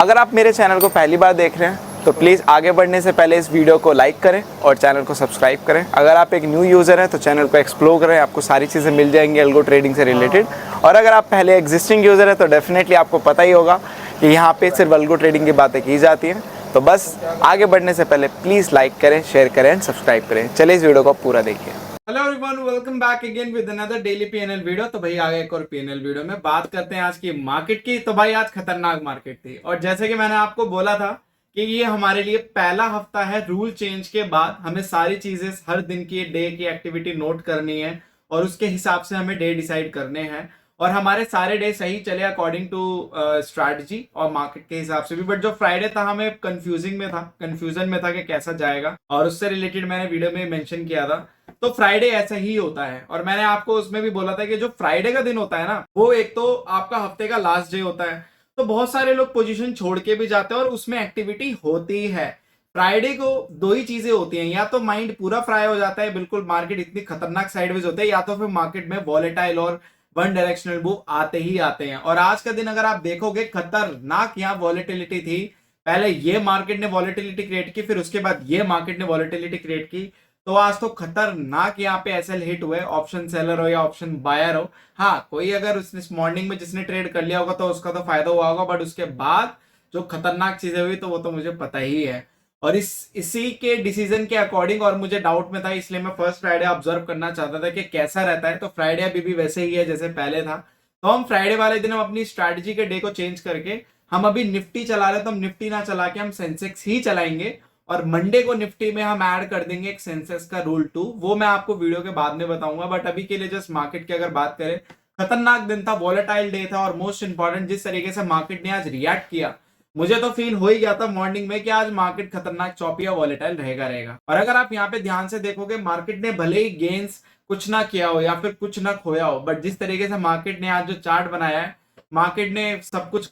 अगर आप मेरे चैनल को पहली बार देख रहे हैं तो प्लीज़ आगे बढ़ने से पहले इस वीडियो को लाइक करें और चैनल को सब्सक्राइब करें। अगर आप एक न्यू यूज़र हैं तो चैनल को एक्सप्लोर करें, आपको सारी चीज़ें मिल जाएंगी एल्गो ट्रेडिंग से रिलेटेड। और अगर आप पहले एग्जिस्टिंग यूज़र हैं तो डेफिनेटली आपको पता ही होगा कि यहाँ पे सिर्फ एल्गो ट्रेडिंग की बातें की जाती हैं। तो बस आगे बढ़ने से पहले प्लीज़ लाइक करें, शेयर करें एंड सब्सक्राइब करें। चलिए इस वीडियो को पूरा देखिए। Hello everyone, welcome back again with another daily PNL video. तो भाई आगे एक और पीएनएल वीडियो में बात करते हैं आज की मार्केट की। तो भाई आज खतरनाक मार्केट थी और जैसे कि मैंने आपको बोला था कि ये हमारे लिए पहला हफ्ता है रूल चेंज के बाद। हमें सारी चीजें हर दिन की डे की एक्टिविटी नोट करनी है और उसके हिसाब से हमें डे डिसाइड करने हैं और हमारे सारे डे सही चले अकॉर्डिंग टू स्ट्रैटेजी और मार्केट के हिसाब से भी। बट जो फ्राइडे था हमें कंफ्यूजन में था कि कैसा जाएगा और उससे रिलेटेड मैंने वीडियो में मेंशन किया था। तो फ्राइडे ऐसा ही होता है और मैंने आपको उसमें भी बोला था कि जो फ्राइडे का दिन होता है ना, वो एक तो आपका हफ्ते का लास्ट डे होता है, तो बहुत सारे लोग पोजीशन छोड़ के भी जाते हैं और उसमें एक्टिविटी होती है। फ्राइडे को दो ही चीजें होती हैं, या तो माइंड पूरा फ्राई हो जाता है, बिल्कुल मार्केट इतनी खतरनाक साइडवेज होते हैं, या तो फिर मार्केट में वॉलेटाइल और वन डायरेक्शनल मूव आते ही आते हैं। और आज का दिन अगर आप देखोगे खतरनाक यहाँ वॉलेटिलिटी थी। पहले ये मार्केट ने वॉलेटिलिटी क्रिएट की, फिर उसके बाद ये मार्केट ने वॉलेटिलिटी क्रिएट की। तो आज तो खतरनाक यहाँ पे एसएल हिट हुए, ऑप्शन सेलर हो या ऑप्शन बायर हो। हाँ, कोई अगर उसने मॉर्निंग में जिसने ट्रेड कर लिया होगा तो उसका तो फायदा हुआ होगा, बट उसके बाद जो खतरनाक चीजें हुई तो वो तो मुझे पता ही है। और इसी के डिसीजन के अकॉर्डिंग, और मुझे डाउट में था इसलिए मैं फर्स्ट फ्राइडे ऑब्जर्व करना चाहता था कि कैसा रहता है। तो फ्राइडे अभी भी वैसे ही है जैसे पहले था। तो हम फ्राइडे वाले दिन हम अपनी स्ट्रैटेजी के डे को चेंज करके हम अभी निफ्टी चला रहे, तो हम निफ्टी ना चला के हम सेंसेक्स ही चलाएंगे और मंडे को निफ्टी में हम ऐड कर देंगे एक सेंसेक्स का रूल 2। वो मैं आपको वीडियो के बाद में बताऊंगा, बट अभी के लिए जस्ट मार्केट की अगर बात करें, खतरनाक दिन था, वॉलेटाइल डे था और मोस्ट इंपॉर्टेंट जिस तरीके से मार्केट ने आज रिएक्ट किया, मुझे तो फील हो ही गया था मॉर्निंग में कि आज मार्केट खतरनाक चौपी या वॉलेटाइल रहेगा। और अगर आप यहाँ पे ध्यान से देखोगे, मार्केट ने भले ही गेन्स कुछ ना किया हो या फिर कुछ ना खोया हो, बट जिस तरीके से मार्केट ने आज जो चार्ट बनाया है, मार्केट ने सब कुछ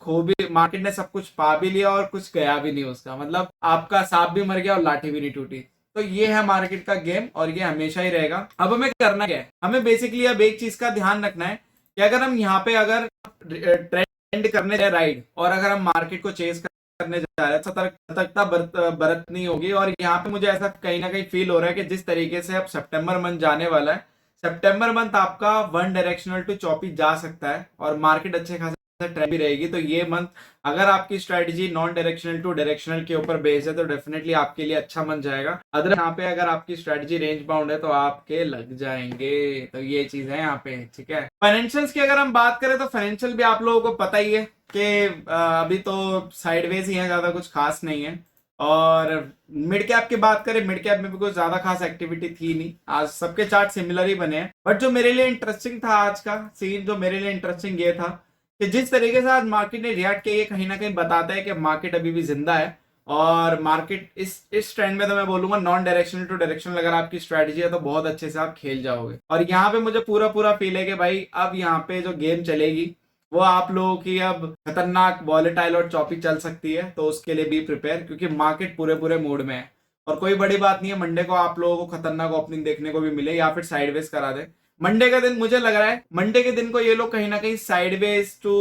मार्केट ने सब कुछ पा भी लिया और कुछ गया भी नहीं उसका। मतलब आपका सांप भी मर गया और लाठी भी नहीं टूटी। तो ये है मार्केट का गेम और ये हमेशा ही रहेगा। अब हमें करना क्या है, हमें बेसिकली अब एक चीज का ध्यान रखना है कि अगर हम यहाँ पे अगर ट्रेंड करने जाए राइट, और अगर हम मार्केट को चेस करने जा रहे हैं, सतर्कता बरतनी होगी। और यहाँ पे मुझे ऐसा कहीं ना कहीं फील हो रहा है कि जिस तरीके से अब सितंबर मंथ जाने वाला है, सितंबर मंथ आपका वन डायरेक्शनल टू चौपी जा सकता है और मार्केट अच्छे खासे ट्रेंड भी रहेगी। तो ये मंथ अगर आपकी strategy non directional to directional के ऊपर बेस है तो डेफिनेटली आपके लिए अच्छा मंथ जाएगा। अदर यहाँ पे अगर आपकी स्ट्रेटजी रेंज बाउंड है तो आपके लग जाएंगे। तो ये चीज है यहाँ पे, ठीक है। फाइनेंशियल्स की अगर हम बात करें तो फाइनेंशियल भी आप लोगों को पता ही है कि अभी तो साइडवेज ही है, ज्यादा कुछ खास नहीं है। और मिड कैप की बात करें, मिड कैप में भी कुछ ज्यादा खास एक्टिविटी थी नहीं, आज सबके चार्ट सिमिलर ही बने हैं। बट जो मेरे लिए इंटरेस्टिंग था आज का सीन, जो मेरे लिए इंटरेस्टिंग ये था कि जिस तरीके से आज मार्केट ने रिएक्ट किया, ये कहीं ना कहीं बताता है कि मार्केट अभी भी जिंदा है। और मार्केट इस ट्रेंड में तो मैं बोलूंगा नॉन डायरेक्शनल टू डायरेक्शनल अगर आपकी स्ट्रेटजी है तो बहुत अच्छे से आप खेल जाओगे। और यहाँ पे मुझे पूरा फील है कि भाई अब यहाँ पे जो गेम चलेगी वो आप लोगों की अब खतरनाक वॉलेटाइल और चौपी चल सकती है। तो उसके लिए भी प्रिपेयर, क्योंकि मार्केट पूरे मूड में है। और कोई बड़ी बात नहीं है मंडे को आप लोगों को खतरनाक ओपनिंग देखने को भी मिले या फिर साइडवेज करा दे। मंडे का दिन मुझे लग रहा है, मंडे के दिन को ये लोग कहीं ना कहीं साइडवेज टू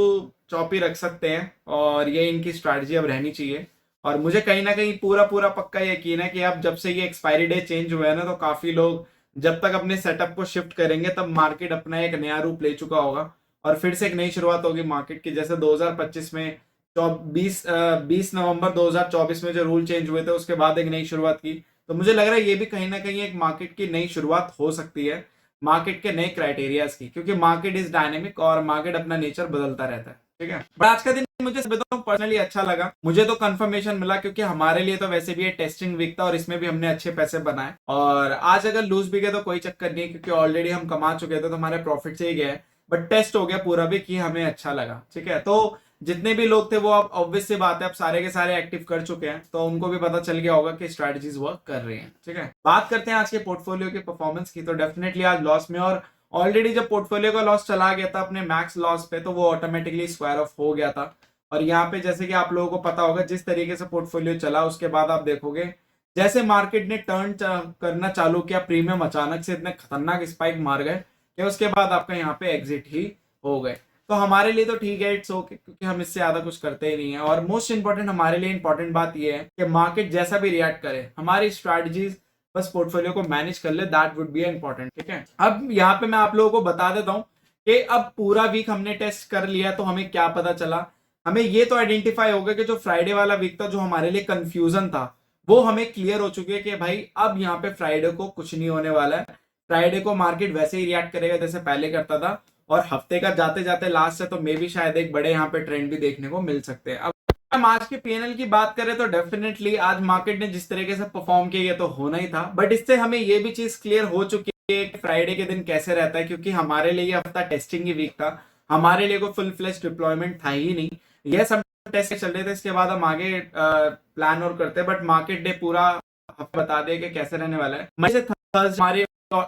चौपी रख सकते हैं और ये इनकी स्ट्रैटेजी अब रहनी चाहिए। और मुझे कहीं ना कहीं पूरा पक्का यकीन है कि अब जब से ये एक्सपायरी डे चेंज हुआ है ना, तो काफी लोग जब तक अपने सेटअप को शिफ्ट करेंगे तब मार्केट अपना एक नया रूप ले चुका होगा और फिर से एक नई शुरुआत होगी मार्केट की। जैसे 2025 में 20 नवंबर 2024 में जो रूल चेंज हुए थे उसके बाद एक नई शुरुआत की। तो मुझे लग रहा है ये भी कहीं ना कहीं एक मार्केट की नई शुरुआत हो सकती है, मार्केट के नए क्राइटेरियाज की, क्योंकि मार्केट इज डायनेमिक और मार्केट अपना नेचर बदलता रहता है, ठीक है। बट आज का दिन मुझे पर्सनली अच्छा लगा, मुझे तो कंफर्मेशन मिला, क्योंकि हमारे लिए तो वैसे भी ये टेस्टिंग वीक था और इसमें भी हमने अच्छे पैसे बनाए। और आज अगर लूज भी गए तो कोई चक्कर नहीं, क्योंकि ऑलरेडी हम कमा चुके थे तो हमारे प्रॉफिट से ही गए। बट टेस्ट हो गया पूरा भी कि हमें अच्छा लगा, ठीक है। तो जितने भी लोग थे वो अब ऑब्वियस सी बात है अब सारे के सारे एक्टिव कर चुके हैं, तो उनको भी पता चल गया होगा कि स्ट्रैटेजीज वर्क कर रही हैं, ठीक है। बात करते हैं आज के पोर्टफोलियो की परफॉर्मेंस की, तो डेफिनेटली आज लॉस में, और ऑलरेडी जब पोर्टफोलियो का लॉस चला गया था अपने मैक्स लॉस पे तो वो ऑटोमेटिकली स्क्वायर ऑफ हो गया था। और यहाँ पे जैसे कि आप लोगों को पता होगा जिस तरीके से पोर्टफोलियो चला, उसके बाद आप देखोगे जैसे मार्केट ने टर्न करना चालू किया, प्रीमियम अचानक से इतने खतरनाक स्पाइक मार गए कि उसके बाद आपका यहाँ पे एग्जिट ही हो गए। तो हमारे लिए तो ठीक है, इट्स ओके, क्योंकि हम इससे ज्यादा कुछ करते ही नहीं है। और मोस्ट इंपॉर्टेंट हमारे लिए इंपॉर्टेंट बात ये है कि मार्केट जैसा भी रिएक्ट करे, हमारी स्ट्रैटेजीज बस पोर्टफोलियो को मैनेज कर ले, दैट वुड बी इंपॉर्टेंट। ठीक है, अब यहाँ पे मैं आप लोगों को बता देता हूँ कि अब पूरा वीक हमने टेस्ट कर लिया तो हमें क्या पता चला। हमें ये तो आइडेंटिफाई हो गया कि जो फ्राइडे वाला वीक था, जो हमारे लिए कंफ्यूजन था, वो हमें क्लियर हो चुकी है कि भाई अब यहाँ पे फ्राइडे को कुछ नहीं होने वाला है। फ्राइडे को मार्केट वैसे ही रिएक्ट करेगा जैसे पहले करता था, और हफ्ते का जाते जाते लास्ट है तो मे भी शायद एक बड़े यहाँ पे ट्रेंड भी देखने को मिल सकते हैं। अब हम आज के पीएनएल की बात करें तो डेफिनेटली आज मार्केट ने जिस तरीके से परफॉर्म किया ये तो होना ही था, बट इससे हमें ये भी चीज क्लियर हो चुकी है कि फ्राइडे के दिन कैसे रहता है, क्योंकि हमारे लिए ये हफ्ता टेस्टिंग ही वीक था, हमारे लिए कोई फुल फ्लेश डिप्लॉयमेंट था ही नहीं। ये सब टेस्ट चल रहे थे, इसके बाद हम आगे प्लान और करते हैं, बट मार्केट ने पूरा हफ्ता बता दिया कि कैसे रहने वाला है। मंडे से थर्सडे हमारे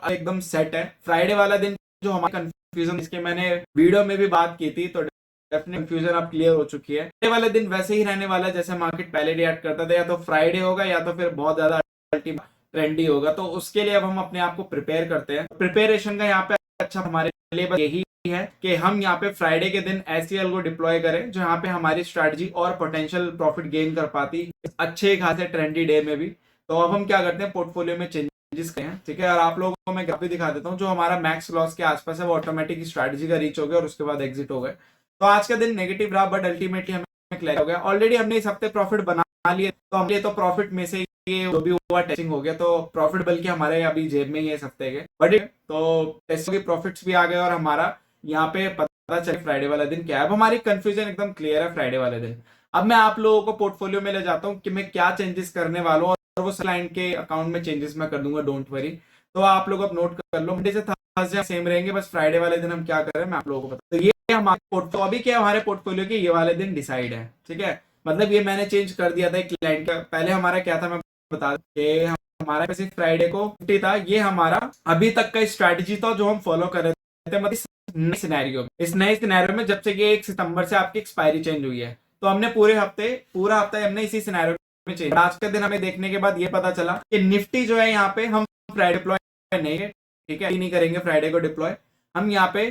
एकदम सेट है। फ्राइडे वाला दिन जो हमारे कंफ्यूजन, इसके मैंने वीडियो में भी बात की थी, तो डेफिनेट कंफ्यूजन अब क्लियर हो चुकी है। फ्राइडे वाले दिन वैसे ही रहने वाला है जैसे मार्केट पहले रिएक्ट करता था, या तो फ्राइडे होगा या तो फिर बहुत ज्यादा ट्रेंडी होगा। तो उसके लिए अब हम अपने आप को प्रिपेयर करते हैं। प्रिपेरेशन का यहाँ पे अच्छा हमारे लिए यही है कि हम यहाँ पे फ्राइडे के दिन ऐसी एल्गो डिप्लॉय करें जो यहाँ पे हमारी स्ट्रैटेजी और पोटेंशियल प्रॉफिट गेन कर पाती अच्छे खासे ट्रेंडी डे में भी। तो अब हम क्या करते हैं, पोर्टफोलियो में चेंजेस करें। ठीक है, और आप लोगों को मैं ग्राफ भी दिखा देता हूँ। जो हमारा मैक्स लॉस के आसपास है वो ऑटोमेटिक स्ट्रैटेजी का रीच हो गया और उसके बाद एग्जिट हो गए। तो आज का दिन नेगेटिव रहा, बट अल्टीमेटली हमें क्लियर हो गया। ऑलरेडी हमने इस हफ्ते प्रॉफिट बना लिए, तो हमारे तो प्रॉफिट में से ये जो भी हुआ टेस्टिंग हो गया, तो प्रॉफिट बल्कि हमारे अभी जेब में ही है इस हफ्ते के। बट तो टेस्टिंग के प्रॉफिट्स भी आ गए और हमारा यहाँ पे पता चले फ्राइडे वाला दिन क्या है। अब हमारी कंफ्यूजन एकदम क्लियर है फ्राइडे वाले दिन। अब मैं आप लोगों को पोर्टफोलियो में ले जाता हूँ कि मैं क्या चेंजेस करने वाला हूँ, और वो क्लाइंट के अकाउंट में चेंजेस मैं कर दूंगा, डोंट वरी। तो आप लोग अब नोट कर लो, मंडे से थर्सडे सेम रहेंगे, बस फ्राइडे वाले दिन हम क्या कर रहे हैं मैं आप लोगों को बता। तो ये हमारे पोर्टफोलियो अभी क्या हमारे पोर्टफोलियो के ये वाले दिन डिसाइड है। ठीक है, मतलब ये मैंने चेंज कर दिया था एक क्लाइंट का। पहले हमारा क्या था मैं बता के, हमारा सिर्फ फ्राइडे को 50 था। ये हमारा अभी तक का स्ट्रैटेजी था जो हम फॉलो कर रहे थे, मतलब नए सिनेरियो में। इस नए सिनेरियो में जब से ये 1 सितंबर से आपकी एक्सपायरी चेंज हुई है, तो हमने पूरा हफ्ता हमने इसी सिनेरियो में चेंज। आज के दिन हमें देखने के बाद ये पता चला कि निफ्टी जो है यहाँ पे हम फ्राइडे डिप्लॉय नहीं है। ठीक है, नहीं करेंगे फ्राइडे को डिप्लॉय हम यहाँ पे,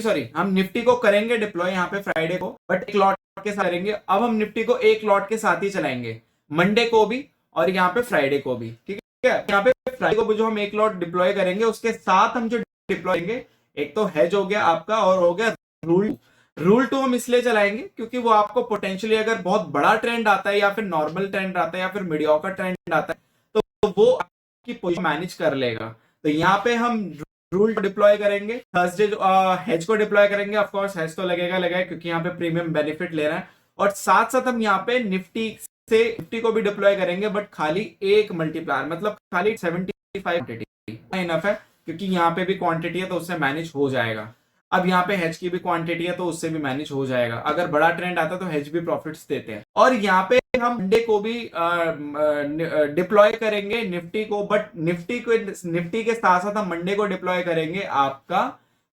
सॉरी हम निफ्टी को करेंगे डिप्लॉय यहाँ पे फ्राइडे को, बट एक लॉट के साथ करेंगे। अब हम निफ्टी को एक लॉट के साथ ही चलाएंगे, मंडे को भी और यहाँ पे फ्राइडे को भी। ठीक है, यहाँ पे फ्राइडे को भी जो हम एक लॉट डिप्लॉय करेंगे, उसके साथ हम जो डिप्लॉय करेंगे, एक तो हेज हो गया आपका और हो गया रूल 2 हम इसलिए चलाएंगे क्योंकि वो आपको पोटेंशियली अगर बहुत बड़ा ट्रेंड आता है या फिर नॉर्मल ट्रेंड आता है या फिर मीडियोकर ट्रेंड आता है, तो वो आपकी पोजीशन मैनेज कर लेगा। तो यहाँ पे हम रूल डिप्लॉय करेंगे, थर्सडे जो हेज को डिप्लॉय करेंगे। ऑफ कोर्स हेज तो लगेगा क्योंकि यहाँ पे प्रीमियम बेनिफिट ले रहा है, और साथ साथ हम यहाँ पे निफ्टी को भी डिप्लॉय करेंगे, बट खाली एक मल्टीप्लायर, मतलब खाली 75 इनफ है, क्योंकि यहाँ पे भी क्वांटिटी है तो उससे मैनेज हो जाएगा। अब यहाँ पे हेज की भी क्वांटिटी है तो उससे भी मैनेज हो जाएगा। अगर बड़ा ट्रेंड आता है तो हेज भी प्रॉफिट्स देते हैं। और यहाँ पे हम मंडे को भी डिप्लॉय करेंगे निफ्टी को, बट निफ्टी के साथ साथ हम मंडे को डिप्लॉय करेंगे आपका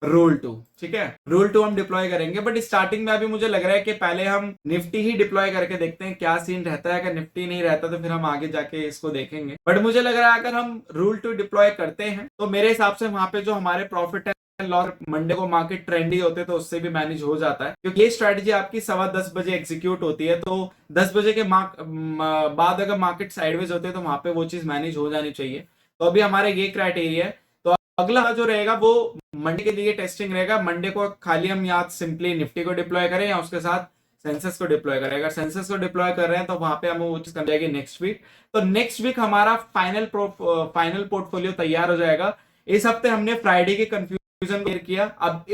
रूल 2। ठीक है, रूल 2 हम डिप्लॉय करेंगे, बट स्टार्टिंग में अभी मुझे लग रहा है कि पहले हम निफ्टी ही डिप्लॉय करके देखते हैं क्या सीन रहता है। अगर निफ्टी नहीं रहता तो फिर हम आगे जाके इसको देखेंगे, बट मुझे लग रहा है अगर हम रूल 2 डिप्लॉय करते हैं तो मेरे हिसाब से वहां पे जो हमारे प्रॉफिट है लॉस, मंडे को मार्केट ट्रेंडी होते तो उससे भी मैनेज हो जाता है, क्योंकि ये स्ट्रेटजी आपकी 10:15 बजे एग्जीक्यूट होती है। तो 10 बजे के बाद अगर मार्केट साइडवेज होते हैं तो वहां पे वो चीज मैनेज हो जानी चाहिए। तो अभी हमारे ये क्राइटेरिया है। तो अगला जो रहेगा वो मंडे के लिए टेस्टिंग रहेगा। मंडे को खाली हम यहाँ सिंपली निफ्टी को डिप्लॉय करें या उसके साथ सेंसेस को डिप्लॉय करें। अगर सेंसेस को डिप्लॉय कर रहे हैं तो वहां पे हम वो चीज कर जाएगी नेक्स्ट वीक। तो नेक्स्ट वीक हमारा फाइनल पोर्टफोलियो तैयार हो जाएगा। इस हफ्ते हमने फ्राइडे की कंफ्यूजन क्लियर किया, अब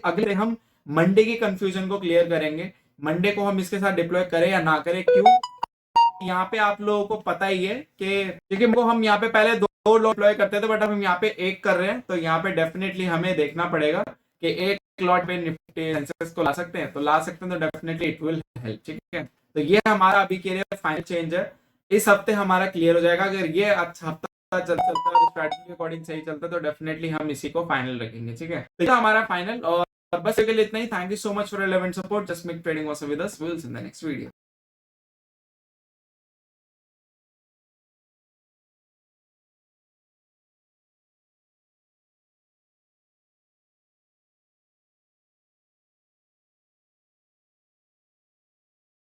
अगले हम मंडे की कंफ्यूजन को क्लियर करेंगे। मंडे को हम इसके साथ डिप्लॉय करें या ना करें, क्यों यहाँ पे आप लोगों को पता ही है कि क्योंकि हम यहाँ पे पहले दो लॉट डिप्लॉय करते थे, बट अब हम यहाँ पे एक कर रहे हैं। तो यहाँ पे डेफिनेटली हमें देखना पड़ेगा कि एक लॉट पे निफ्टी सेंसेक्स को ला सकते हैं, तो ला सकते हैं तो डेफिनेटली इट विल हेल्प। ठीक है, तो ये हमारा अभी के लिए फाइनल चेंज है। इस हफ्ते हमारा क्लियर हो जाएगा। अगर ये हफ्ता चलता है स्ट्रैटेजी के अकॉर्डिंग सही चलता है तो डेफिनेटली हम इसी को फाइनल रखेंगे। ठीक है, तो ये हमारा फाइनल। और बस के लिए इतना ही। Thank you so much for 11 support. Just make trading was with us. We will see in the next video.